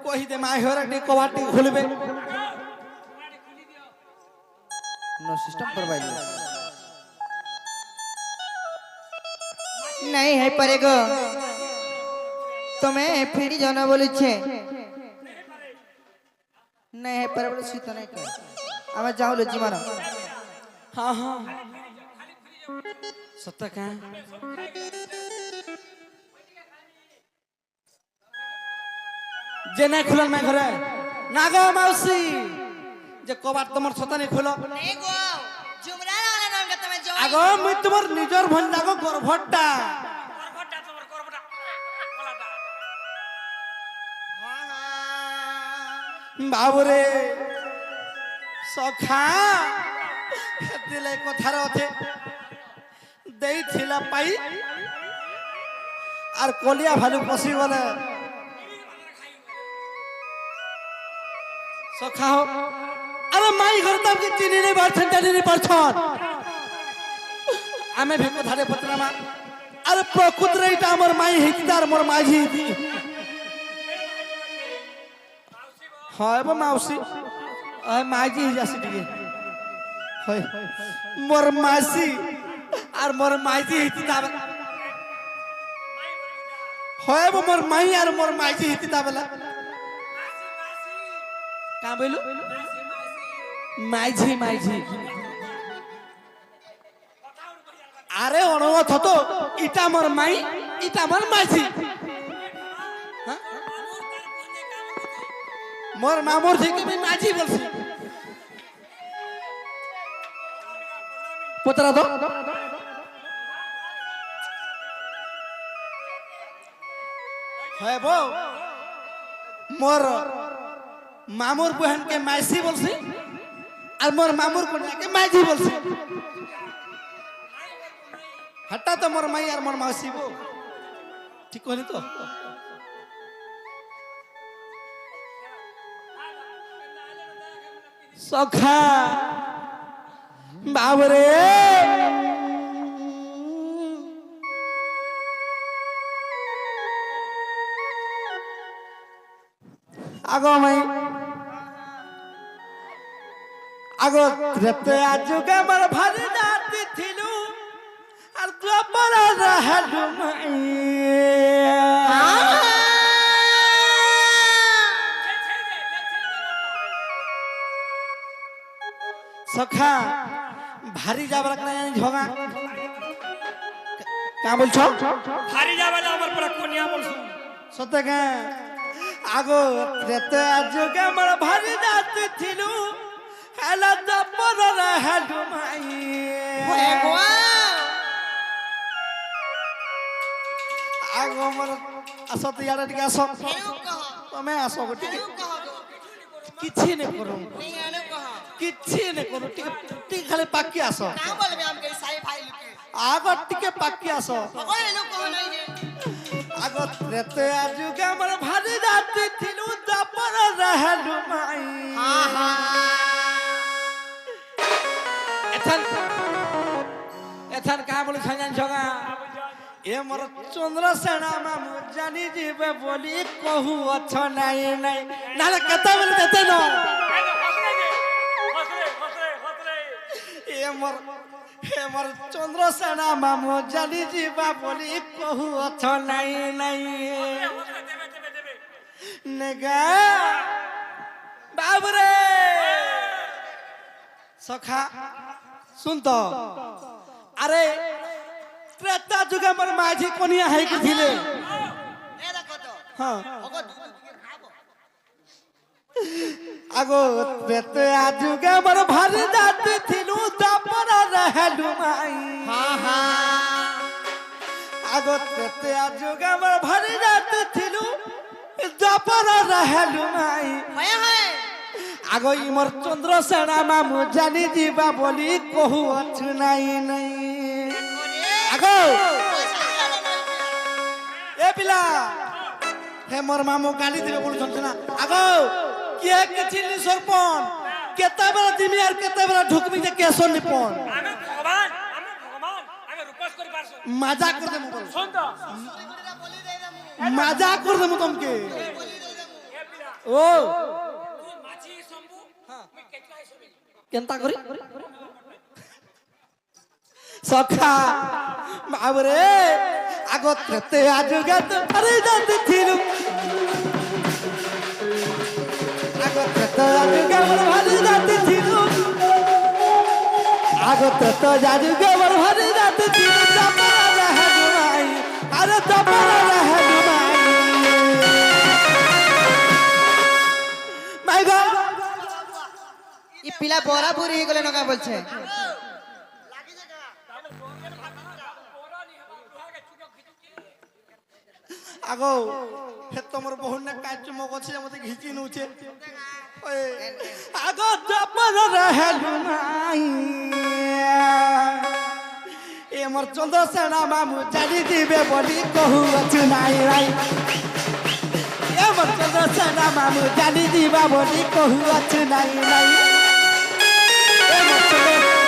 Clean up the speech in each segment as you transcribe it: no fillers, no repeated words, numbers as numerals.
কহি দে মাই হরাটি কবাটি খুলবে no system করবাইলে नहीं है पड़ेगा तुम्हें फिर जाना बोली छे नहीं है पर बोले सीता नहीं कर अब जाओ लो जी मारो हाँ हाँ सत्ता का जे नहीं खुलन मैं घरे ना गो मौसी जे कबाट तुम्हार छता नहीं खुलो नहीं गो जुमरा वाला नाम का तुम्हें जो আগো মুই তোমার নিজর ভঞ্জা গো গর্ভটা বাবুরে সখা দিলে কথার অথে দেইছিলা পাই আর কলিয়া ভালু পশি গলে সখা আরে মাই ঘর তো আপনি চিনি নেই পারছেন জানি নেই পারছেন আমি ভেকো ধারে পত্রামা আরে প্রকৃতরে এটা আমার মাই হইতি আর মোর মাঝি হইতি হয় বা মাউসি হয় মাঝি হই যাসি টিকে হয় মোর মাসি আর মোর মাঝি হইতি তা হয় বা মোর মাই আর মোর মাঝি হইতি তা বেলা কা বইলু মাঝি মাঝি আরে অনুরোধ হতো এটা আমার মাই এটা আমার মাঝি মোর মামুর থেকে আমি মাঝি বলছি পোতরা দো হ্যাঁ বউ মোর মামুর বহনকে মাইসি বলছি আর মোর মামুর কন্যাকে মাঝি বলছি हटा तो मोर माई और मोर मौसी बो ठीक कहली तो सखा बाबरे आगो माई आगो रते आजू के मोर भारी जाती थिलू আর দুপারা রাহালু মাইয়া সখা ভারী যাবার না ঝগা কা বলছো ভারী যাবে না আমার পুরা কোনিয়া বলছো সতে কা আগো রেতে আজকে আমার ভারী যাতে থিলু হেলা দুপারা রাহালু মাইয়া আগো আমার আসো তো ইয়ারে টিকে আসো তুমি আসো গো টিকে কিছি নে করো কিছি নে করো টিকে টিকে খালি পাকি আসো ना बोलबे हम के साई भाई लुके আগো টিকে পাকি আসো ओए लोग कहो नहीं रे আগো রেতে আজুকে আমার ভারী রাতে থিলু দাপর রহলু মাই हां हां এথান এথান কা বলি ছান জগা এ মোর চন্দ্রসেনা মামু জানি জিবে বলি কহু অছ নাই নাই নালে কত বলি দেতে ন এ মোর চন্দ্রসেনা মামু জানি জিবা বলি কহু অছ নাই নাই নেগা বাবরে সখা শুন তো আরে त्रेता जुगे मोर माझी कोनिया है कि थिले ए देखो तो हां ओगो दूध के खाबो আগো त्रेते जुगे मोर भारी जाते थिलु दापर रहलु माई हां हां আগো त्रेते जुगे मोर भारी जाते थिलु दापर रहलु माई होय होय আগো ই মোর চন্দ্রসেনা মামু জানি দিবা বলি কহু অছ নাই নাই আগো এ পিলা হে মোর মামু গালি দিবে বলছন না আগো কে কিছু নি সরপন কেতা বেলা দিমি আর কেতা বেলা ঢুকমি যে কেসন নিপন আমি ভগবান আমি রূপস করি পারছো মজা করে দেমু বল শুন তো মজা করে দেমু তোমাকে ও তুই মাঝি শম্ভু আমি কেটলা হিসেবে কেনতা করি সখা বাবরে আগতে আজুগাত আরে জাতি থিলু আগতে আজুগা বড় ভারি জাতি থিলু আগতে তো জাজুগা বড় ভারি জাতি থিলু চাপরা রহে দুমাই আরে চাপরা রহে দুমাই মাই গড ই পিলা বড়া বুড়ি হয়ে গেলে নকা বলছে আগো হে তোমার বহুনে কাজ মগ আছে মতে ঘিচি নউছে ওই আগো চাপর রহেলু নাই এ মোর চন্দ্রসেনা মামু জানি দিবে বলি কহু আছে নাই নাই এ মোর চন্দ্রসেনা মামু জানি দিবা বলি কহু আছে নাই নাই এ মোর চন্দ্র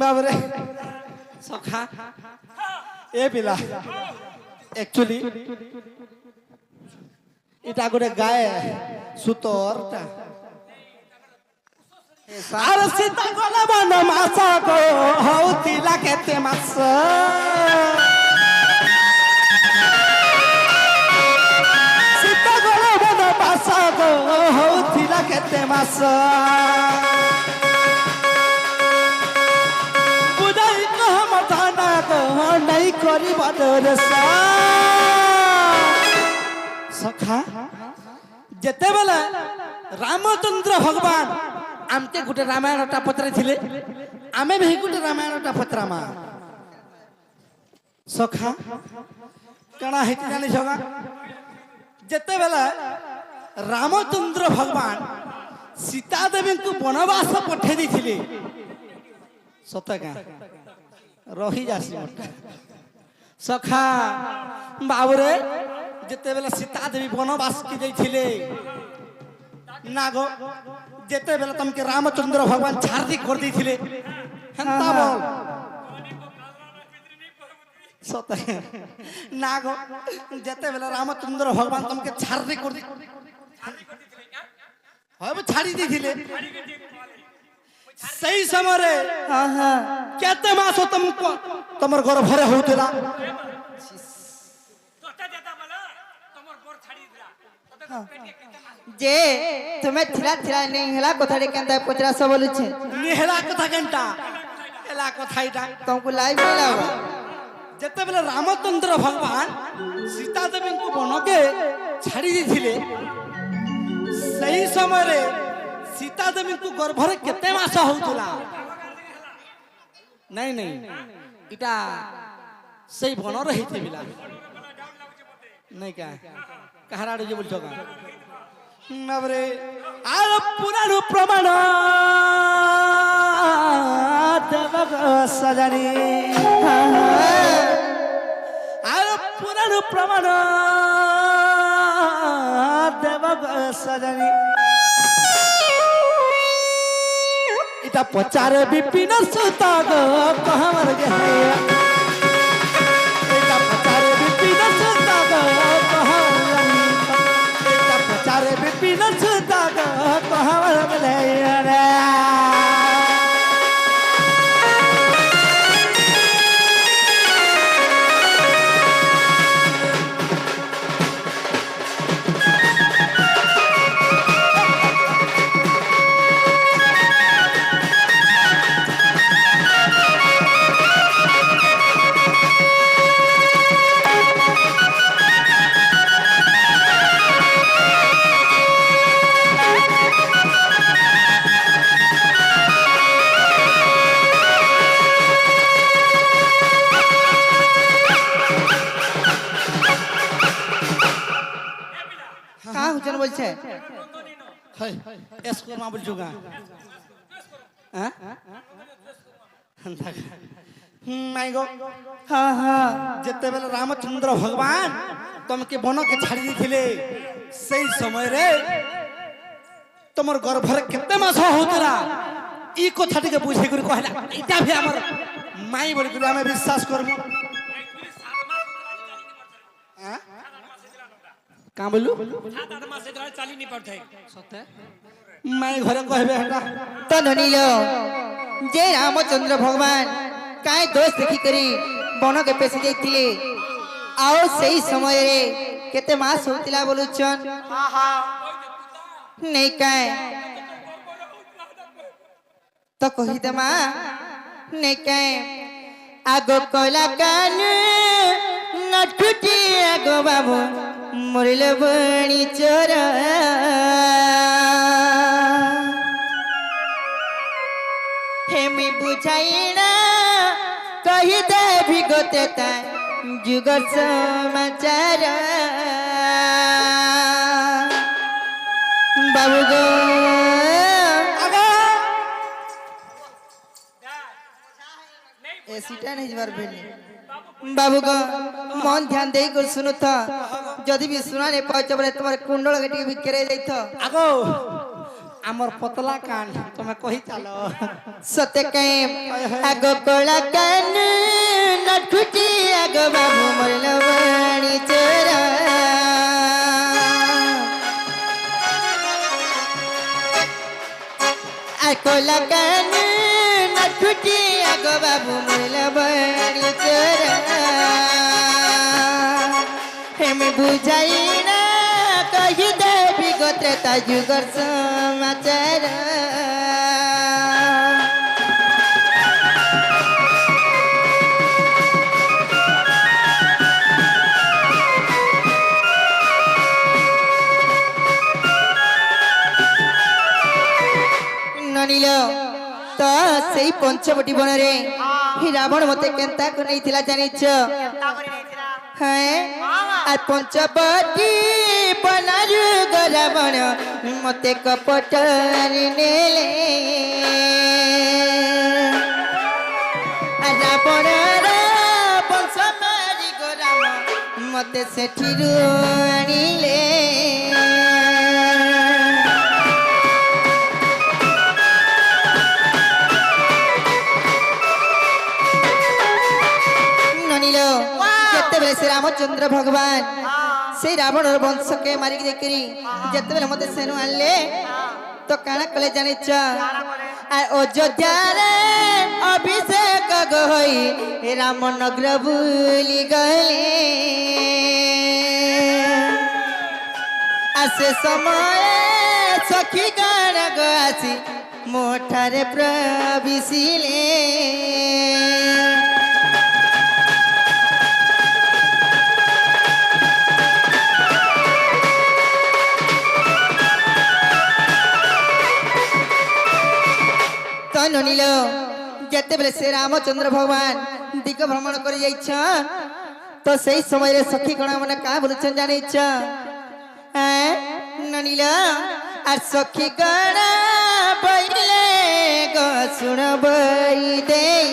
বাবরে সখা এ পিলা একচুয়ালি এটা গোটে গায়ে সুতরটা আর সীতা গলা বন মাস গো হউতিলা কেতে মাস সীতা গলা বন মাস গো হউতিলা কেতে মাস नहीं करी सखा जेते बेले रामचंद्र भगवान आमके गुटे रामायणटा पत्रे थिले आमे भी गुटे रामायणटा पत्रमा सखा कणा हेति जानि छगा जेते बेले रामचंद्र भगवान सीता देवी को वनवास पठे दी थिले सतका रही जासी सखा बाबुरे जेते बेला सीता देवी वनवास की जाइथिले नागो जेते बेला तमके रामचंद्र भगवान छारदी कर दैथिले हंता बोल सत नागो जेते बेला रामचंद्र भगवान तमके छारदी कर दी हबे छाड़ी दैथिले सही समय रे हां हां केते मास तुमको तमर घर भरे होतला তোটা দেতা বলা তোমার বর ছাড়ি দিলা তোটা পেটে কেতে মাস যে তুমি থিলা থিলা নেই হেলা কথাটি কেনতা পচরা সব বলছে নিহেলা কথা কেনটা এলা কথাইটা तुमको लाइव मिला जेते बेले रामचंद्र भगवान सीता देवी को बनके छाड़ी दिथिले सही समय रे सीता देवी को गर्भरे केते मास होतला नहीं नहीं इटा सही बन रही थी बिला नहीं क्या कहारा जे बोल छका नबरे आर पुराण प्रमाण देवक सजनी आर पुराण प्रमाण देवक सजनी इता पचारे विपिन सुता गो कहवर गया इता पचारे विपिन सुता गो कहवर इता पचारे विपिन सुता गो कहवर गया হচ্ছেন বলছে হাই এসকর মা বলছো গা হ্যাঁ মাই গো হ্যাঁ হ্যাঁ যেতেবেলে রামচন্দ্র ভগবান তোমাকে বনকে ছাড়ি দিয়েছিলে সেই সমୟରେ তোমার গর্ভরে কেতে মাস হউতলা ই কথাটিকে বুঝাই করে কহিলা এটা ভি আমার মাই বলি করে আমি বিশ্বাস করবো কা বলু চালি নি পড়থাই সত্যি মাই ঘরে কহবে হেটা তো ননিল যে রামচন্দ্র ভগবান কায় দোষ দেখি করি বনকে পেছি যাইଥିଲେ ଆଉ ସେଇ ସମୟରେ କେତେ ମାସ ହଉଥିଲା ବୋଲୁଛନ୍ ନେଇ କାଏ ତ କହିଦେମା ନେଇ କାଏ ଆଗ କଲା କାନୁ ନଟୁଟି ଆଗ ବାବୁ ମରିଲ ବଣି ଚୋର ହେମି ବୁଝାଇଣା କହିଦେ ଭିଗତେ ତା ଯୁଗ ସମାଚାର ବାବୁ ଗो ଏସିଟା ନେଇ ଯିବାର ବେଲି ବାବୁ ଗো ମନ ଧ୍ୟାନ ଦେଇ କରି ଶୁଣୁଥ ଯଦି ବି ଶୁଣା ନେଇ ପାଉଛ ବୋଲେ ତୁମର କୁଣ୍ଡଳ ଟିକେ ବିକେରେ ଯାଇଥ আগো আমার পতলা কান তুমি কহি চালো সতে কাই আগ কলা কান নটুটি আগ বাবু মরল বাণী চোর কলা কান নটুটি আগ বাবু মরল বাণী চোর হেমি বুঝাই না কহি দে বিগতে তা যুগর সমাচার ননিল তো সেই পঞ্চবটি বনরে রাবণ মতে কেন্তা করে নেইছিলা জানিছ হ্যাঁ আর পঞ্চবটি বনারু রাবণ মতে কপটারি নেলে রাবণর বংশ মারি গো রাম মতে সেঠিরু আনিলে ননিল যেতেবেলে সে রামচন্দ্র ভগবান সেই রাবণর বংশকে মারিকি দেখি যেতেবেলে মতে সেনু আনলে তো কাଣା কলে জানিছ আর অযোধ্যারে অভিষেক গই রামনগর বুলি গলে আর সে সময় সখী গণ আসি মোঠারে প্রবিশিলে ননিল যেতেবেলে সে রামচন্দ্র ভগবান দিগ ভ্রমণ করে যাইছ তো সেই সময়ের সখী গণ মানে কা বলছেন জানিছ ননিল আর সখী গণ বইলে গো শুণ বই দেই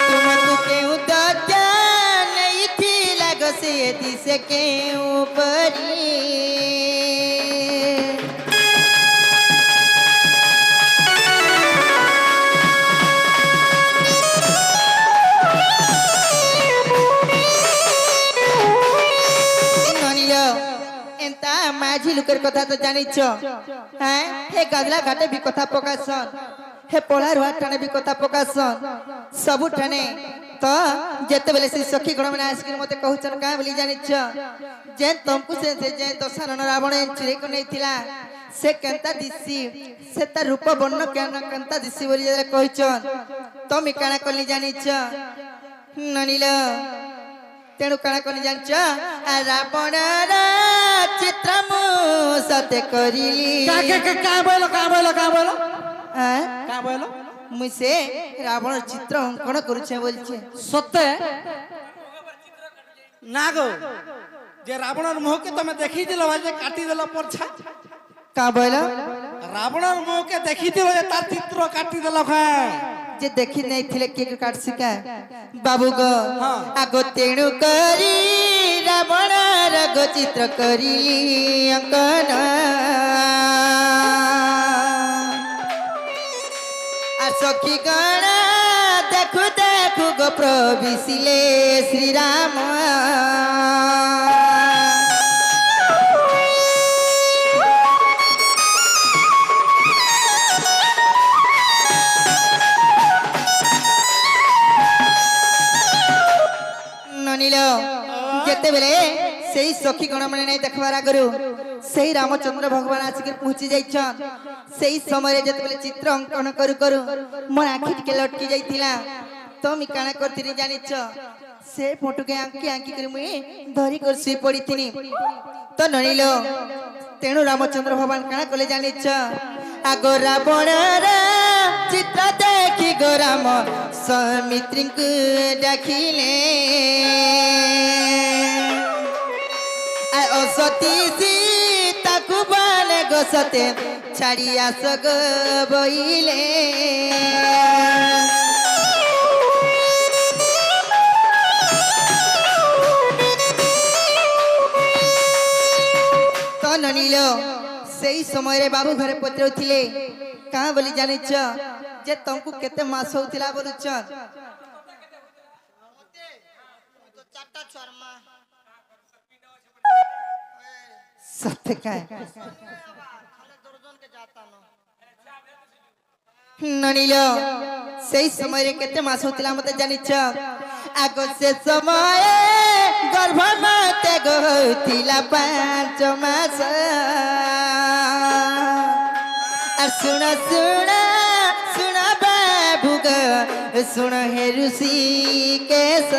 তুমকু কেউ দরজা নেই থিলা গো সে দিশে কেউ পরি মাঝি লোকের কথা তো জানিছ হ্যাঁ হে গাদলা ঘাটে বি কথা প্রকাশন হে পড়ার হাট ঠানে বি কথা প্রকাশন সবু ঠানে তো যেতেবেলে সেই সখী গণ মানে আসকি মতে কহুছন কা বলি জানিছ যে তমকু সে যে দশানন রাবণ চিড়ে কো নেইছিলা সে কেনতা দিছি সে তার রূপ বর্ণ কেনতা দিছি বলি কইছন তুমি কাଣା কলি জানিছ ননিল তেণু কাଣା কলি জানিছ রাবণর চিত্র মু সতে করিলি কা বলো হ্যাঁ কা বলো মুই সে রাবণ চিত্র অঙ্কন করছে বলছে সত্যি না গো যে রাবণের মুখকে তুমি দেখি দিল যে কাটি দিল পরছা का बोल রাবণের মুখকে দেখি দিল যে তার চিত্র কাটি দিল হ্যাঁ जे देखी नहीं थिले के काट सिका बाबू गो हाँ। आगो तेणु करी रावण रग चित्र करी अंकन आ सखी गण देखु देखु गो प्रविशिले श्री राम ननिल जेते बेले सेही सखी गण माने नहीं देखबार आगरु सेही रामचंद्र भगवान आसिक पहुंची जाइछन सेही समय जेते बेले चित्र अंकन करू करू मोर आखि के लटकी जाइतिला तो मी काना करथिनी जानिछ से फोटो के आंकी आंकी कर मुई धरी कर सुई पड़ीथिनी तो ननिल तेणु रामचंद्र भगवान काना कले जानिछ आगो रावण रा चित्र देखी गो राम समित्री को डाकिले सती सीता को बने गो सते छाड़िया सग बोइले तो ननिल सेही समय रे बाबू घरे पचरुथिले कहाँ बोली जानिछ जे तुमको केते मास होतिला बोलुछन सत्य का ननिल सेही समय रे केते मास होतिला मते जानिछ आगो से समय गर्भ मते गोथिला 5 मास आ सुन सुन सुन बाबू ग सुन हे ऋषि केस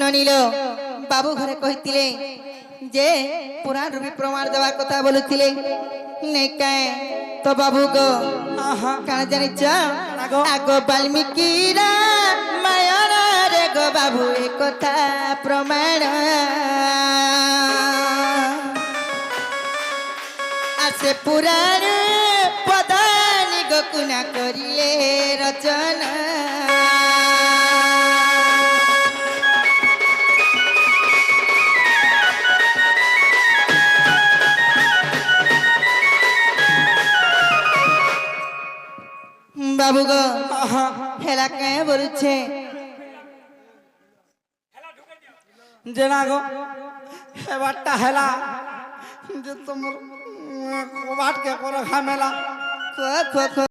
ननिल बाबू घरे कहितिले जे पुराण रूपी प्रमाण देवा कथा बोलुथिले नै काए तो बाबू गो काना जानिछ आगो वाल्मीकि रामायण रे गो बाबू ए कथा प्रमाण आसे पुराण पदानी गो कुना करिले रचना बाबू गो हेला कहे बोलुछे जेना गो एबारटा हेला जे तुम बाट के पर खामेला खो